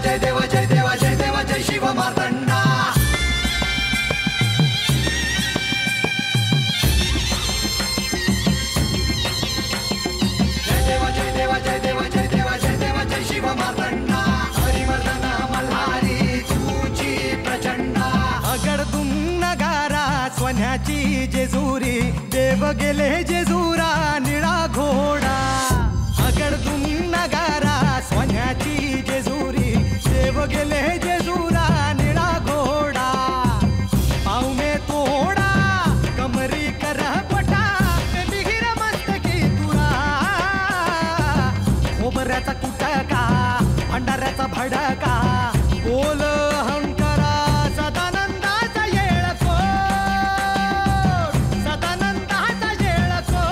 जय देव जय देव जय देव जय शिव मार्तंडा। जय देव जय देव जय देव जय देव जय देव जय शिव मार्तंडा। हरिवर्धन मल्हारी तुझी प्रचंडा। अगडतून नगारा सोन्याची जेजुरी देव गेले जेजुरा निळा घोडा। अगडतून नगारा सोन्याची जेजुरी देव गेले जेजुरा निळा घोडा। पाऊ में तोडा कमरी कर पटा मिहिर मस्तकी तुरा। खोबऱ्याचा कुटका भंडाऱ्याचा भडका बोल अहंकारा सदानंदाचा येळकोट। सदानंदाचा येळकोट।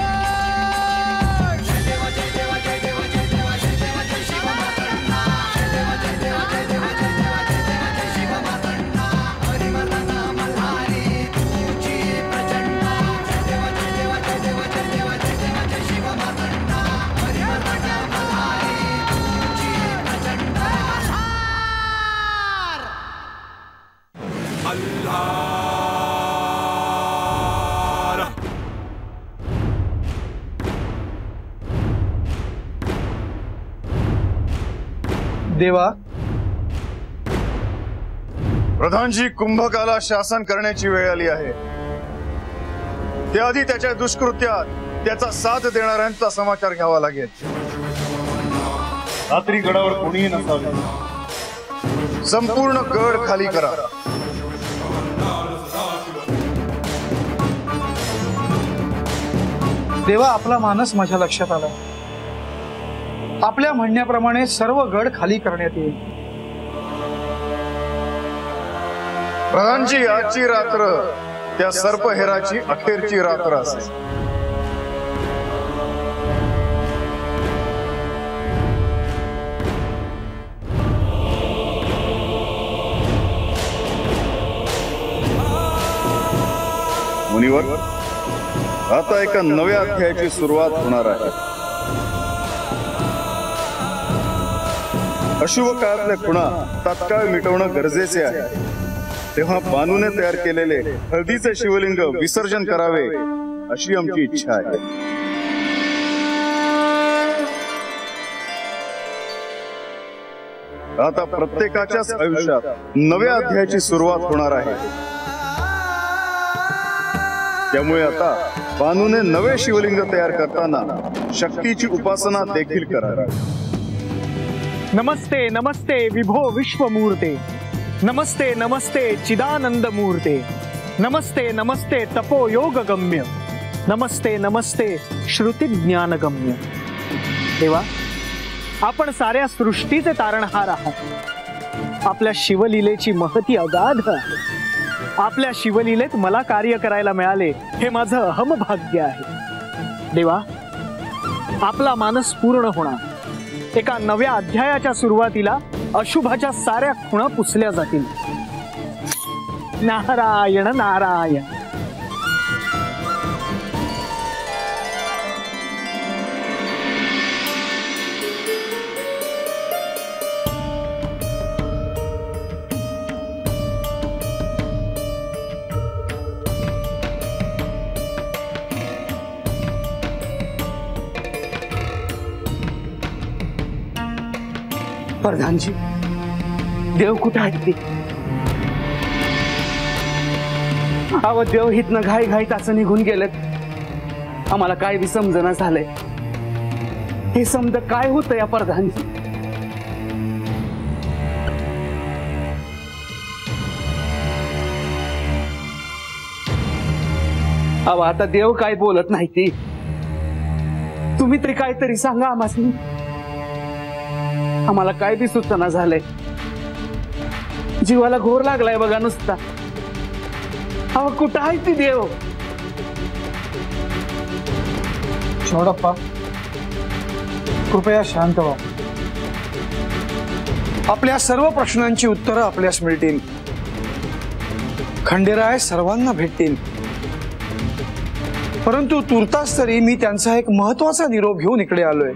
जय देव जय देव जय देव जय देव जय देव जय शिव मार्तंडा। जय देव जय देव जय देव जय देव जय देव जय शिव मार्तंडा। हरिवर्धन मल्हारी तुझी प्रचंडा। जय देव जय देव जय देव जय देव जय देव जय शिव मार्तंडा। हरिवर्धन मल्हारी तुझी प्रचंडा। देवा प्रधानजी, कुंभकाला शासन करण्याची वेळ आली आहे। त्याआधी त्याच्या दुष्कृत्यात त्याचा साथ देणाऱ्यांचा समाचार घ्यावा लागेल। रात्री गडावर कोणीही नसावे। संपूर्ण गड खाली करा। देवा, आपला मानस माझ्या लक्षात आला। आपल्या म्हणण्याप्रमाणे सर्व गड खाली करण्यात येईल। प्रधानजी, आजची रात्र त्या सर्पहेराची अखेरची रात्र असेल। मुनिवर, आता एका नव्या अध्यायाची सुरुवात होणार आहे। अशुभ काळातल्या खुणा तात्काळ मिटवणं गरजेचे आहे। तेव्हा बानूने तयार केलेले हळदीचे शिवलिंग विसर्जन करावे अशी आमची इच्छा आहे। आता प्रत्येकाच्याच आयुष्यात नव्या अध्यायाची सुरुवात होणार आहे। त्यामुळे आता बानूने नवे शिवलिंग तयार करताना शक्तीची उपासना देखील करावी। नमस्ते नमस्ते विभो विश्वमूर्ते। नमस्ते नमस्ते चिदानंद मूर्ते। नमस्ते नमस्ते तपो योग गम्य। नमस्ते नमस्ते श्रुती ज्ञान गम्य। देवा, आपण साऱ्या सृष्टीचे तारणहार आहात। आपल्या शिवलीलेची महती अगाध आहे। आपल्या शिवलीलेत मला कार्य करायला मिळाले हे माझं अहम भाग्य आहे। देवा, आपला मानस पूर्ण होणार। एका नव्या अध्यायाच्या सुरुवातीला अशुभाच्या साऱ्या खुणा पुसल्या जातील। नारायण नारायण। प्रधानजी, देव कुठे आहेत? अव देव हितनं घाई घाईत असं निघून गेलेत। आम्हाला काय बी समजना झालंय। हे समज काय होतं या प्रधानजी? अव आता देव काय बोलत नाही ती। तुम्ही तरी काहीतरी सांगा आम्हासनी। आम्हाला काय बी सुचना झालंय। जीवाला घोर लागलाय बघा नुसता। अहो कुठं आहे ती देव? चौडप्पा, कृपया शांत व्हा। आपल्या सर्व प्रश्नांची उत्तरं आपल्यास मिळतील। खंडेराय सर्वांना भेटतील। परंतु तुर्तास तरी मी त्यांचा एक महत्त्वाचा निरोप घेऊन इकडे आलोय।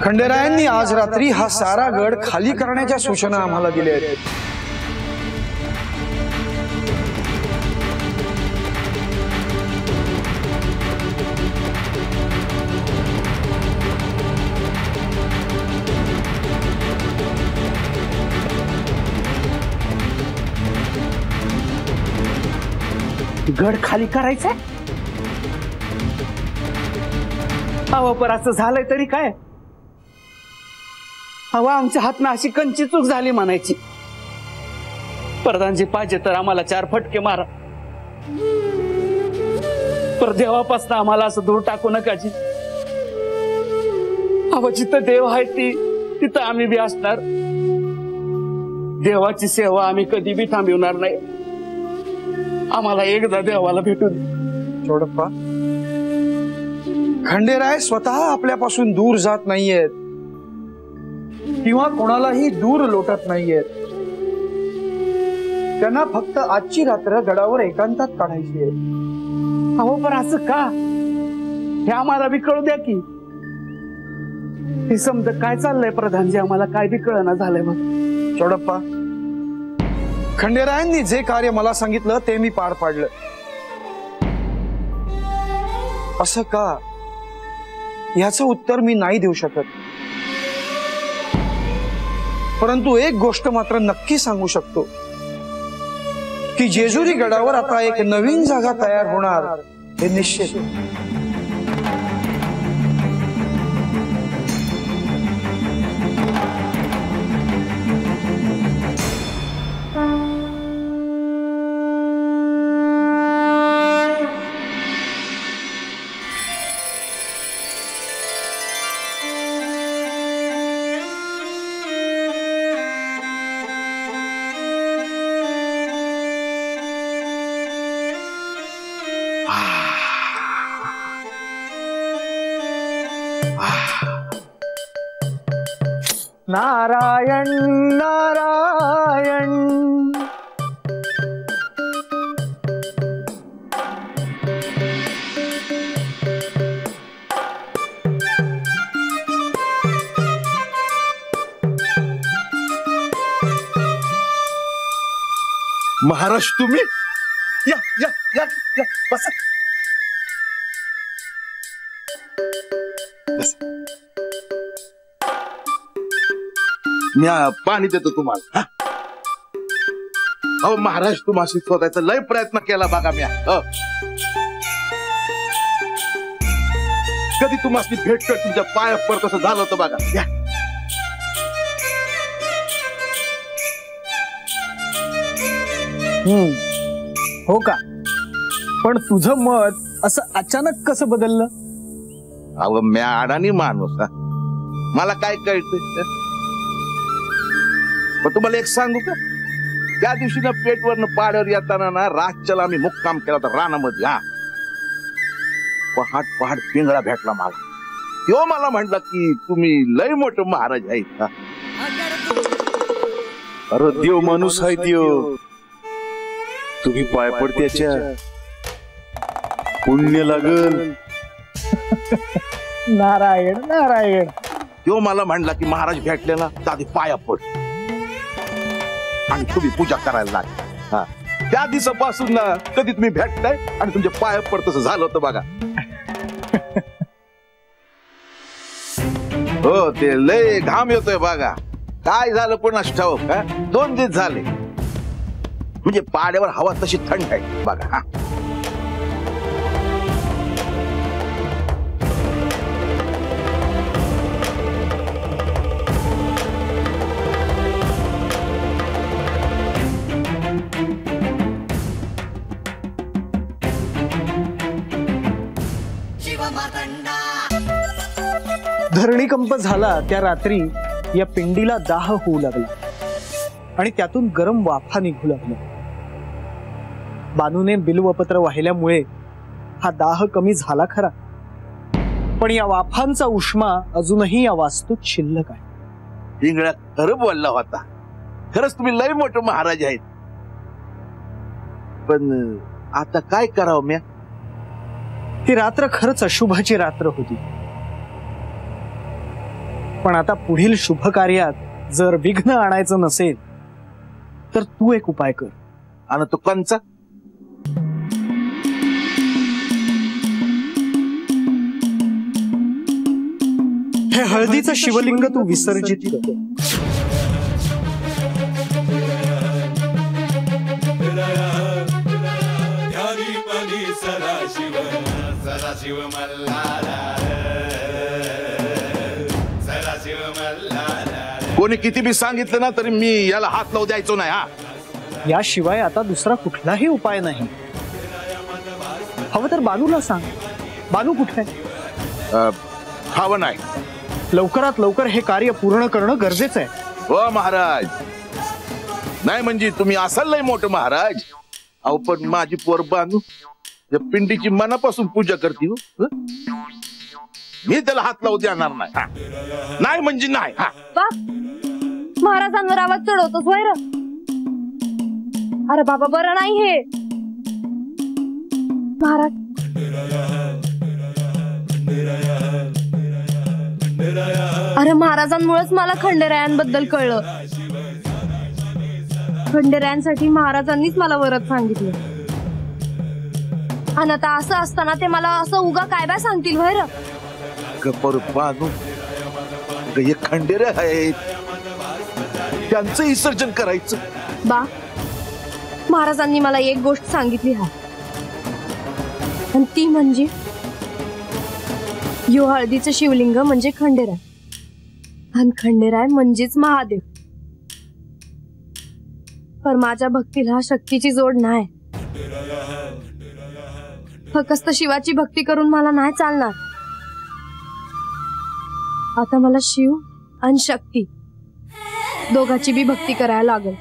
खंडेरायांनी आज रात्री हा सारा गड खाली करण्याच्या सूचना आम्हाला दिल्या आहेत. गड खाली करायचंय? अहो पर असं झालंय तरी काय? अहो आमच्या हातनं अशी कंची चूक झाली म्हणायची. प्रधानजी पाहिजे तर आम्हाला 4 फटके मारा, पर देवापासून आम्हाला असं दूर टाकू नका जी. अहो जिथं देव आहे तिथं आम्ही बी असणार. देवाची सेवा आम्ही कधी बी थांबवणार नाही. आम्हाला एकदा देवाला भेटू दे. चोडप्पा, खंडेराय स्वतः आपल्यापासून दूर जात नाहीयेत किंवा कोणालाही दूर लोटत नाहीयेत. त्यांना फक्त आजची रात्र गडावर एकांतात काढायची आहे. अहो पण असं का? हे आम्हाला बी कळू द्या की. हे समज काय चाललंय प्रधानजी, आम्हाला काय बी कळना झालंय. मग चोडप्पा, खंडेरायांनी जे कार्य मला सांगितलं ते मी पार पाडलं. असं का, याचं उत्तर मी नाही देऊ शकत. परंतु एक गोष्ट मात्र नक्की सांगू शकतो की जेजुरी गडावर आता एक नवीन जागा तयार होणार हे निश्चित. नारायण नारायण. महाराज तुम्ही या या या या बसा. मी पाणी देतो तुम्हाला. अहो महाराज तुम्हाला शोधायचा लय प्रयत्न केला बघा मी. कधी तुम्हाला भेट कर तुमच्या पाया पडत असं झालं होतं बघा. या हो का? पण तुझं मत असं अचानक कसं बदललं? अहो मी अडाणी माणूस, मला काय कळतं. पण तुम्हाला एक सांगू का, त्या दिवशी ना पेटवरनं पाड्यावर येताना ना रातच्याला आम्ही मुक्काम केला होता रानामध्ये. पहाट पहाट पिंगळा भेटला मला. तो मला म्हटला की तुम्ही लय मोठं महाराज आहेत. अरे देव माणूस आहे देव, तुम्ही पाय पडत्याच्या पुण्य लागल. नारायण नारायण. तो मला म्हणला की महाराज भेटले ना तर आधी पाया पड आणि तुम्ही पूजा करायला लागली. त्या दिवसापासून ना कधी तुम्ही भेटताय आणि तुमच्या पाया पडत झालं होतं बघा. हो ते लय घाम येतोय बघा. काय झालं पण ठाऊक का, 2 दिवस झाले म्हणजे पाड्यावर हवा तशी थंड आहे बघा. धरणीकंप झाला त्या रात्री या पिंडीला दाह होऊ लागला आणि त्यातून गरम वाफा निघू लागल्या. बानूने बिल्वपत्र वाहिल्यामुळे हा दाह कमी झाला खरा, पण या वाफांचा उष्मा अजूनही या वास्तूत शिल्लक आहे. पिंगळा खरं बोलला होता. खरंच तुम्ही लय मोठं महाराज आहेत. पण आता काय करावं म्या? ती रात्र खरंच अशुभाची रात्र होती. पण आता पुढील शुभ कार्यात जर विघ्न आणायचं नसेल तर तू एक उपाय कर. आणि तो कंचा हे हळदीचं शिवलिंग तू विसर्जित कर. कोणी किती बी सांगितलं ना तरी मी याला हात लावू द्यायचो नाही. हा, याशिवाय आता दुसरा कुठलाही उपाय नाही. हवं तर बालूला सांग. बालू कुठे आहे? हवं नाही. लवकरात लवकर हे कार्य पूर्ण करणं गरजेचं आहे. हो महाराज. नाही म्हणजे तुम्ही असाल लय मोठं महाराज. अहो पण माझी पोर बानू त्या पिंडीची मनापासून पूजा करते हो. मी त्याला हात लावू देणार नाही. हा. नाही म्हणजे नाही. हा, महाराजांवर आवाज चढवतोस वैर. अरे बाबा बरं नाही हे. महाराज अरे महाराजांमुळेच मला खंडेरायांबद्दल कळलं. खंडेरायांसाठी महाराजांनीच मला वरद सांगितलं. आणि आता असं असताना ते मला असं उगा काय बाय सांगतील वैर. गप्पर बानू हे खंडेर आहेत. त्यांचं विसर्जन करायचं. बा महाराजांनी मला एक गोष्ट सांगितली हा. आणि ती म्हणजे यो हळदीचं शिवलिंग म्हणजे खंडेराय आणि खंडेराय म्हणजेच महादेव. पण माझ्या भक्तीला शक्तीची जोड नाही. फक्त शिवाची भक्ती करून मला नाही चालणार. आता मला शिव आणि शक्ती दोघांची बी भक्ती करायला लागेल.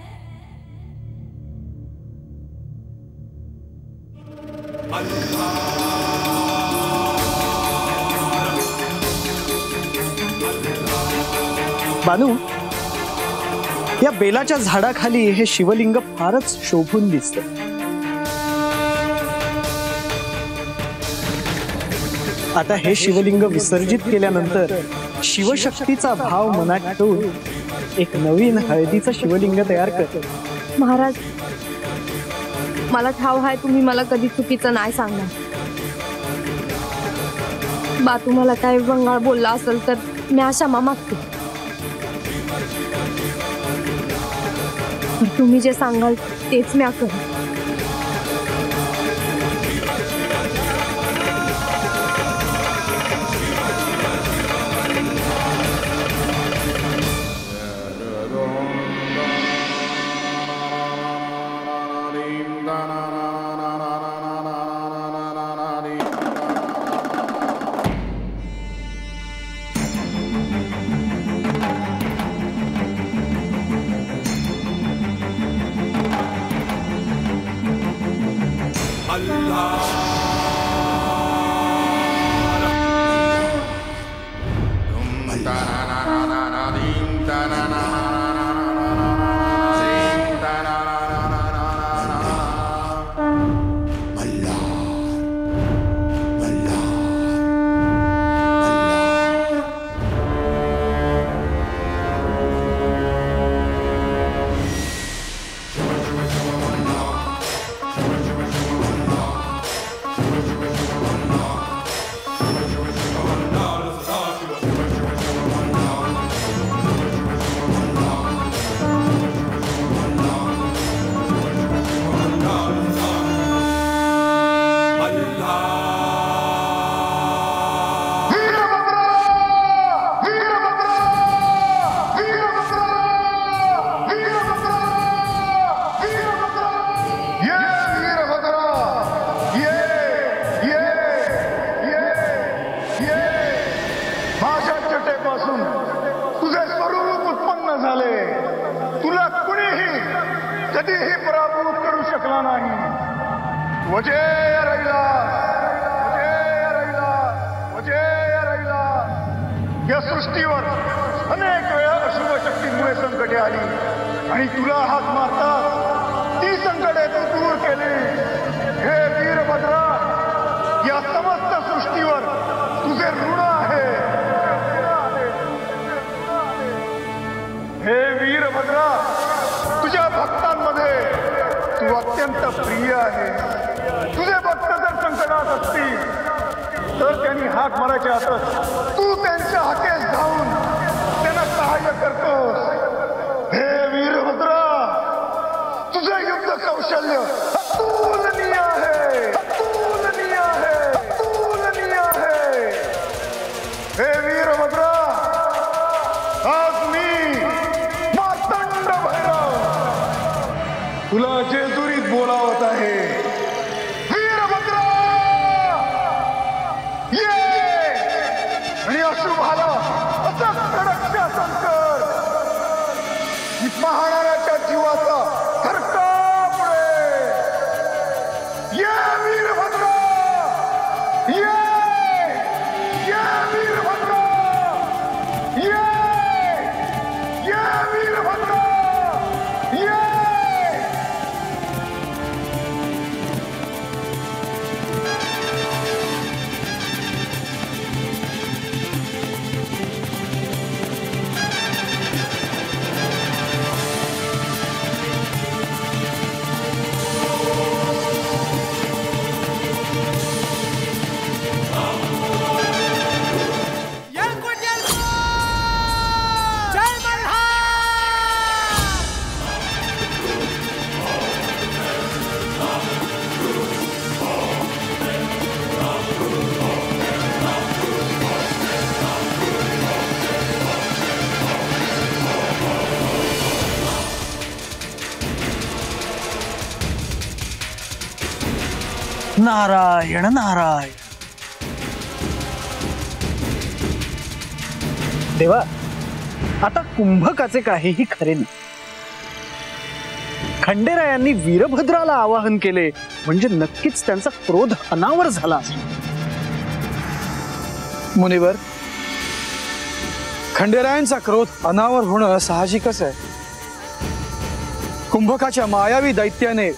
बानू, या बेलाच्या झाडाखाली हे शिवलिंग फारच शोभून दिसतं. आता हे शिवलिंग विसर्जित केल्यानंतर शिवशक्तीचा भाव मनात ठेवून एक नवीन हळदीचं शिवलिंग तयार कर. महाराज मला ठाव आहे तुम्ही मला कधी चुकीचं नाही सांगणार. बा तुम्हाला काय वंगाळ बोलला असेल तर मी क्षमा मागते. तुम्ही जे सांगाल तेच मी करेन. कधीही पराभूत करू शकला नाही. वजेय रैलास, वजेय रैलास, वजेय रैलास. या सृष्टीवर अनेक वेळा अशुभ शक्तीमुळे संकटे आली आणि तुला हात मारता ती संकटे तू दूर केली. हे वीरभद्रा, या समस्त सृष्टीवर तुझे ऋण आहे. भक्तांमध्ये तू अत्यंत प्रिय आहे. तुझे भक्त जर संकटात असतील तर त्यांनी हाक मारायच्या आतच तू त्यांच्या हाकेस धावून त्यांना सहाय्य करतोस. हे वीरभद्रा, तुझं युद्ध कौशल्य अतुलनीय आहे, अतुलनीय आहे, अतुलनीय आहे. हे वीरभद्रा, आज मी मार्तंड भैरव तुला जेजुरीत बोलावत आहे. वीरभद्रा ये आणि अशुभाला असं कडक शासन कर की पाहणाऱ्याच्या जीवाचा थरकाप उडेल. ये वीरभद्रा, ये वीरभद्रा, ये वीरभद्रा, ये. नारायण नारायण. देवा, आता कुंभकाचे काहीही खरे नाही. खंडेरायांनी वीरभद्राला आवाहन केले म्हणजे नक्कीच त्यांचा क्रोध अनावर झाला. मुनिवर, खंडेरायांचा क्रोध अनावर होणं साहजिकच आहे. कुंभकाच्या मायावी दैत्याने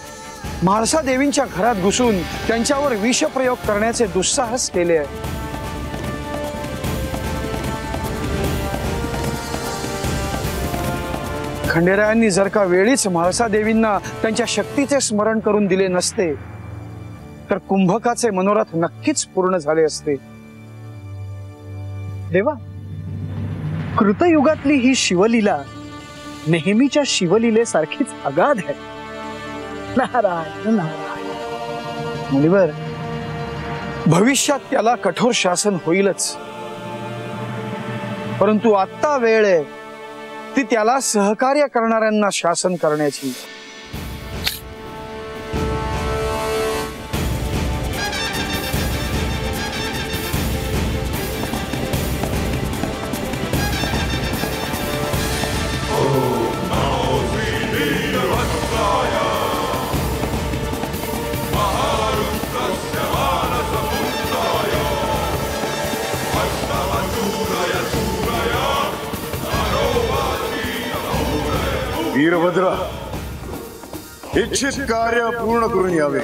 म्हाळसा देवींच्या घरात घुसून त्यांच्यावर विषप्रयोग करण्याचे दुस्साहस केले आहे. खंडेरायांनी जर का वेळीच म्हाळसा देवींना त्यांच्या शक्तीचे स्मरण करून दिले नसते तर कुंभकाचे मनोरथ नक्कीच पूर्ण झाले असते. देवा, कृतयुगातली ही शिवलीला नेहमीच्या शिवलीलेसारखीच अगाध आहे. नारायण नारायण. मुनिवर, भविष्यात त्याला कठोर शासन होईलच, परंतु आत्ता वेळ आहे ती त्याला सहकार्य करणाऱ्यांना शासन करण्याची. वीरभद्रा, इच्छित कार्य पूर्ण करून यावे.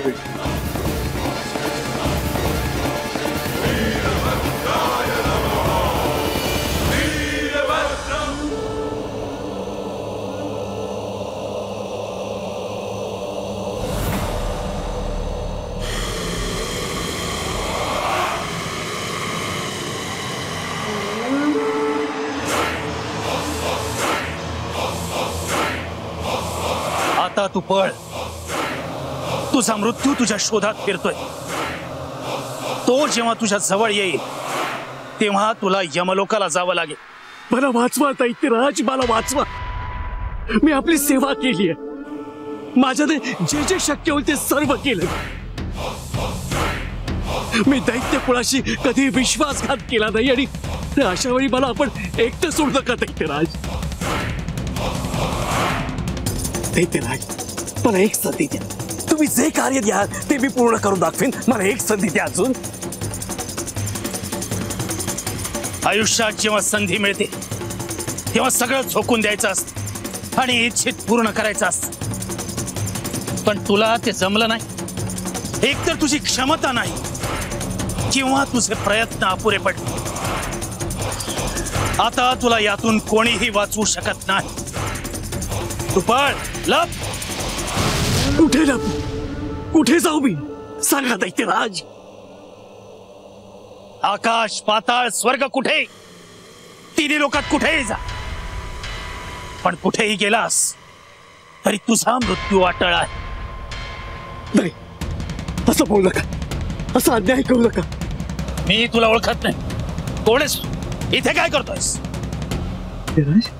आता तू पळ. तुझा मृत्यू तुझ्या शोधात फिरतोय. तो जेव्हा तुझ्या जवळ येईल तेव्हा तुला यमलोकाला जावं लागेल. मला वाचवा दैत्यराज, मला वाचवा. मी आपली सेवा केली आहे. माझ्याने जे जे शक्य होईल ते सर्व केलं. मी दैत्य कुळाशी कधी विश्वासघात केला नाही आणि अशा वेळी मला आपण एकटं सोडू नका दैत्यराज. दैत्यराज, मला एक संधी द्या. तुम्ही जे कार्य द्या ते मी पूर्ण करून दाखवेन. मला एक संधी द्या अजून. आयुष्यात जेव्हा संधी मिळते तेव्हा सगळं झोकून द्यायचं असतं आणि इच्छित पूर्ण करायचं असतं. पण तुला ते जमलं नाही. एकतर तुझी क्षमता नाही किंवा तुझे प्रयत्न अपुरे पडले. आता तुला यातून कोणीही वाचवू शकत नाही. तू पळ, लप. कुठे लपू? कुठे जाऊ मी? सांगा दैत्यराज. आकाश, पाताळ, स्वर्ग कुठे, तिन्ही लोकात कुठेही जा, पण कुठेही गेलास तरी तुझा मृत्यू अटळ आहे. नाही, असं बोलू नका, असं अन्याय करू नका. मी तुला ओळखत नाही. कोणीस इथे काय करतोयस? धीरज,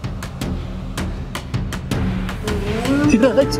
धीरज.